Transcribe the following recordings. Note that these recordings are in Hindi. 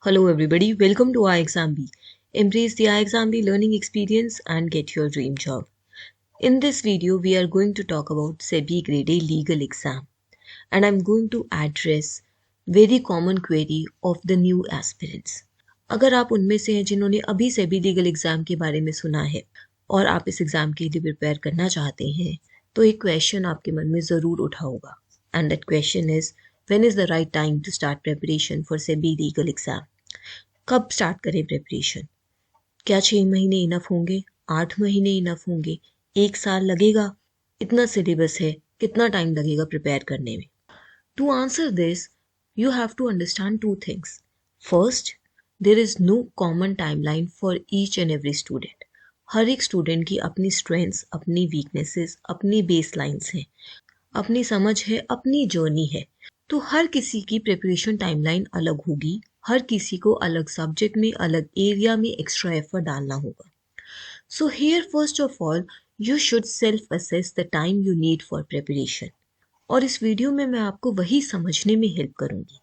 Hello everybody, welcome to iExamB. Embrace the iExamB learning experience and get your dream job. In this video, we are going to talk about SEBI Grade A legal exam and I'm going to address very common query of the new aspirants. अगर आप उनमें से हैं जिन्होंने अभी SEBI लीगल एग्जाम के बारे में सुना है और आप इस एग्जाम के लिए प्रिपेयर करना चाहते हैं तो एक क्वेश्चन आपके मन में ज़रूर उठा होगा and that question is when is the right time to start preparation for SEBI legal exam. कब स्टार्ट करें प्रिपरेशन? क्या 6 महीने इनफ होंगे? 8 महीने इनफ होंगे? 1 साल लगेगा? इतना सिलेबस है, कितना टाइम लगेगा प्रिपेयर करने में? To answer this you have to understand two things. First, there is no common timeline for each and every student. हर एक स्टूडेंट की अपनी स्ट्रेंथ्स, अपनी वीकनेसेस, अपनी बेस लाइन्स हैं, अपनी समझ है, अपनी जर्नी है. तो हर किसी की प्रिपरेशन टाइमलाइन अलग होगी. हर किसी को अलग सब्जेक्ट में, अलग एरिया में एक्स्ट्रा एफर्ट डालना होगा. So here first of all you should self assess the time you need for preparation. और इस वीडियो में मैं आपको वही समझने में हेल्प करूंगी.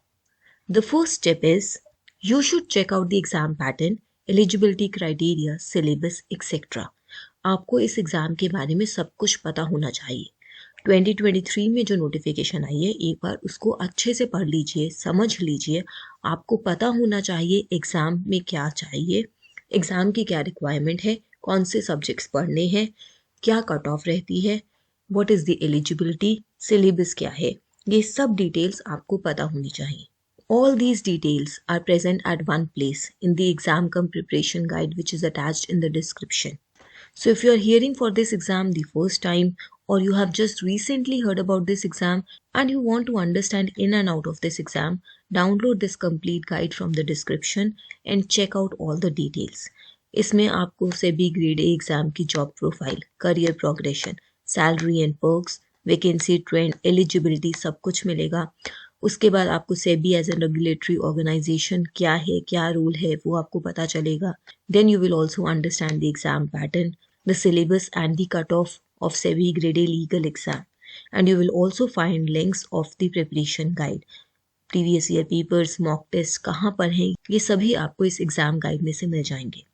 The first step is you should check out the exam pattern, eligibility criteria, syllabus etcetera. आपको इस एग्जाम के बारे में सब कुछ पता होना चाहिए. 2023 में जो नोटिफिकेशन आई है एक बार उसको अच्छे से पढ़ लीजिए, समझ लीजिए. आपको पता होना चाहिए एग्ज़ाम में क्या चाहिए, एग्ज़ाम की क्या रिक्वायरमेंट है, कौन से सब्जेक्ट्स पढ़ने हैं, क्या कट ऑफ रहती है, what is the eligibility, syllabus क्या है. ये सब डिटेल्स आपको पता होनी चाहिए. All these details are present at one place in the exam cum preparation guide which is attached in the description. So if you are hearing for this exam the first time or you have just recently heard about this exam and you want to understand in and out of this exam, download this complete guide from the description and check out all the details. इसमें आपको SEBI Grade A एग्जाम की job profile, career progression, salary and perks, vacancy trend, eligibility सब कुछ मिलेगा. उसके बाद आपको SEBI as a regulatory organisation क्या है, क्या रूल है, वो आपको पता चलेगा. Then you will also understand the exam pattern, the syllabus and the cutoff of SEBI Grade A legal exam, and you will also find links of the preparation guide. Previous year papers, mock tests कहाँ पर हैं, ये सभी आपको इस एग्जाम गाइड में से मिल जाएंगे.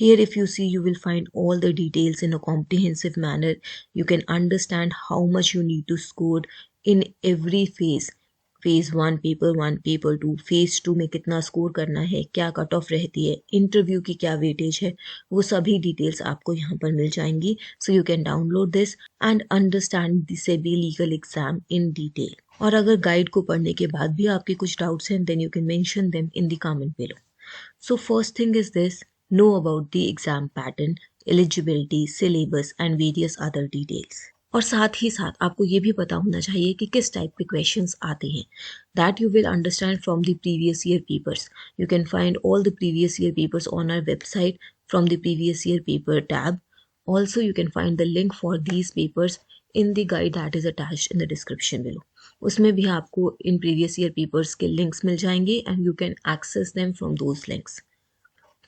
Here if you see you will find all the details in a comprehensive manner. You can understand how much you need to score in every phase. Phase 1 paper 1 paper 2 phase 2 में कितना स्कोर करना है, क्या कट ऑफ रहती है, इंटरव्यू की क्या वेटेज है, वो सभी डिटेल्स आपको यहाँ पर मिल जाएंगी. So you can download this and understand the SEBI legal exam in detail. और अगर गाइड को पढ़ने के बाद भी आपके कुछ डाउट्स हैं then you can mention them in the comment below. So first thing is this, know about the exam pattern, eligibility, syllabus and various other details. और साथ ही साथ आपको ये भी पता होना चाहिए कि किस टाइप के क्वेश्चंस आते हैं. That you will understand from the previous year papers. You can find all the previous year papers on our website from the previous year paper tab. Also you can find the link for these papers in the guide that is attached in the description below. उसमें भी आपको इन प्रीवियस ईयर पेपर्स के लिंक्स मिल जाएंगे and you can access them from those links.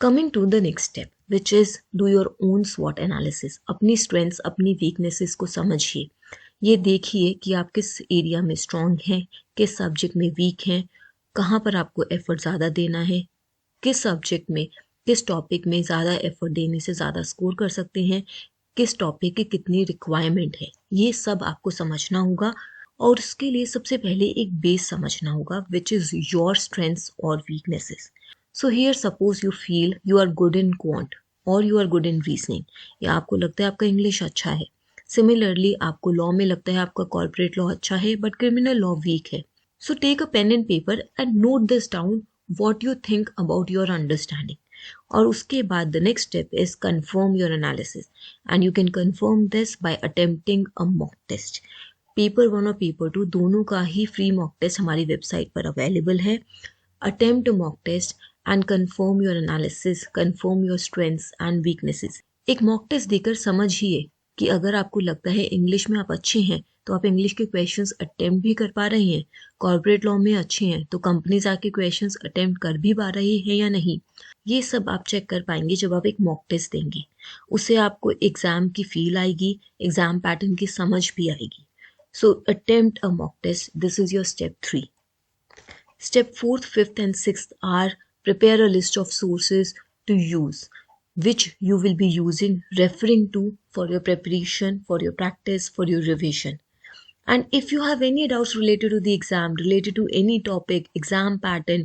Coming to the next step, which is do your own SWOT analysis. अपनी strengths, अपनी weaknesses को समझिए. ये देखिए कि आप किस एरिया में स्ट्रॉन्ग हैं, किस सब्जेक्ट में वीक हैं, कहाँ पर आपको एफर्ट ज़्यादा देना है, किस सब्जेक्ट में, किस टॉपिक में ज़्यादा एफर्ट देने से ज़्यादा स्कोर कर सकते हैं, किस टॉपिक की कितनी रिक्वायरमेंट है. ये सब आपको समझना होगा और उसके लिए सबसे पहले एक बेस समझना होगा विच इज़ योर स्ट्रेंथ्स और weaknesses. So here suppose you feel you are good in quant or you are good in reasoning, या आपको लगता है आपका इंग्लिश अच्छा है. सिमिलरली आपको लॉ में लगता है आपका कॉर्पोरेट लॉ अच्छा है बट क्रिमिनल लॉ वीक है. So take a pen and paper and note this down what you think about your understanding. और उसके बाद the next step is confirm your analysis and you can confirm this by attempting a mock test. Paper 1 और पेपर 2 दोनों का ही फ्री मॉक टेस्ट हमारी वेबसाइट पर अवेलेबल है. Attempt mock test and confirm your analysis, confirm your strengths and weaknesses. एक मॉक टेस्ट देकर समझिए कि अगर आपको लगता है इंग्लिश में आप अच्छे हैं तो आप इंग्लिश के क्वेश्चंस अटेम्प्ट भी कर पा रहे हैं, कॉर्पोरेट लॉ में अच्छे हैं तो कंपनीज आके क्वेश्चंस अटेम्प्ट कर भी पा रही है या नहीं. ये सब आप चेक कर पाएंगे जब आप एक मॉक टेस्ट देंगे. उससे आपको एग्जाम की फील आएगी, एग्जाम पैटर्न की समझ भी आएगी. So attempt a mock test, this is your step 3. Step 4th, 5th and 6th are prepare a list of sources to use, which you will be using, referring to for your preparation, for your practice, for your revision. And if you have any doubts related to the exam, related to any topic, exam pattern,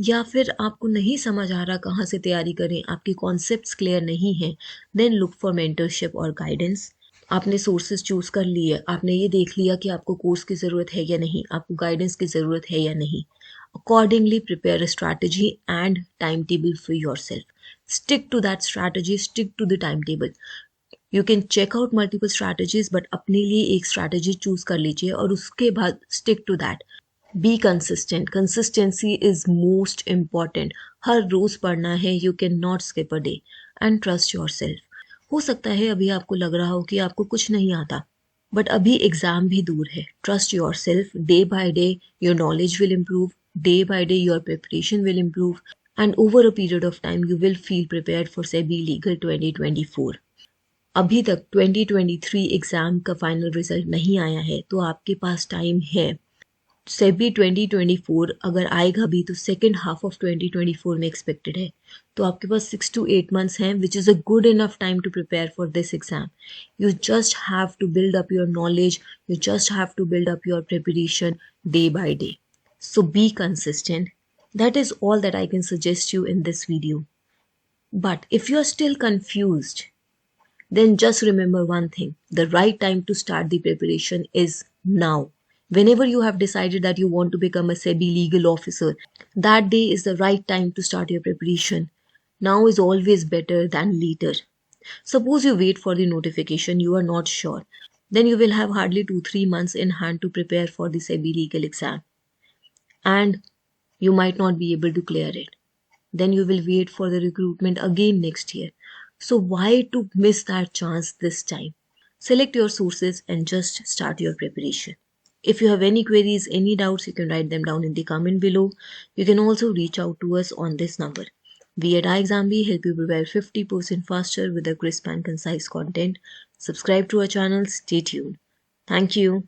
या फिर आपको नहीं समझ आ रहा कहाँ से तैयारी करें, आपके कॉन्सेप्ट्स क्लियर नहीं हैं, then look for mentorship और guidance. आपने सोर्सेज चूज कर लिए, आपने ये देख लिया कि आपको कोर्स की ज़रूरत है या नहीं, आपको गाइडेंस की ज़रूरत है या नहीं. Accordingly, prepare a strategy and timetable for yourself. Stick to that strategy, stick to the timetable. You can check out multiple strategies, but अपने लिए एक strategy choose कर लीजिए और उसके बाद stick to that. Be consistent. Consistency is most important. हर रोज पढ़ना है. You cannot skip a day. And trust yourself. हो सकता है अभी आपको लग रहा हो कि आपको कुछ नहीं आता, बट अभी एग्जाम भी दूर है. Trust your self. Day by day your knowledge will improve. Day by day your preparation will improve. And over a period of time you will feel prepared for SEBI legal 2024. अभी तक 2023 एग्जाम का फाइनल रिजल्ट नहीं आया है, तो आपके पास टाइम है. सेबी 2024 अगर आएगा भी तो सेकेंड हाफ ऑफ 2024 में एक्सपेक्टेड है, तो आपके पास 6 to 8 months हैं, which is a good enough time to prepare for this exam. You just have to build up your knowledge, you just have to build up your preparation day by day. So be consistent. That is all that I can suggest you in this video. But if you are still confused, then just remember one thing. The right time to start the preparation is now. Whenever you have decided that you want to become a SEBI legal officer, that day is the right time to start your preparation. Now is always better than later. Suppose you wait for the notification, you are not sure. Then you will have hardly 2-3 months in hand to prepare for the SEBI legal exam. And you might not be able to clear it. Then you will wait for the recruitment again next year. So why to miss that chance this time? Select your sources and just start your preparation. If you have any queries, any doubts, you can write them down in the comment below. You can also reach out to us on this number. We at iExamBee help you prepare 50% faster with a crisp and concise content. Subscribe to our channel. Stay tuned. Thank you.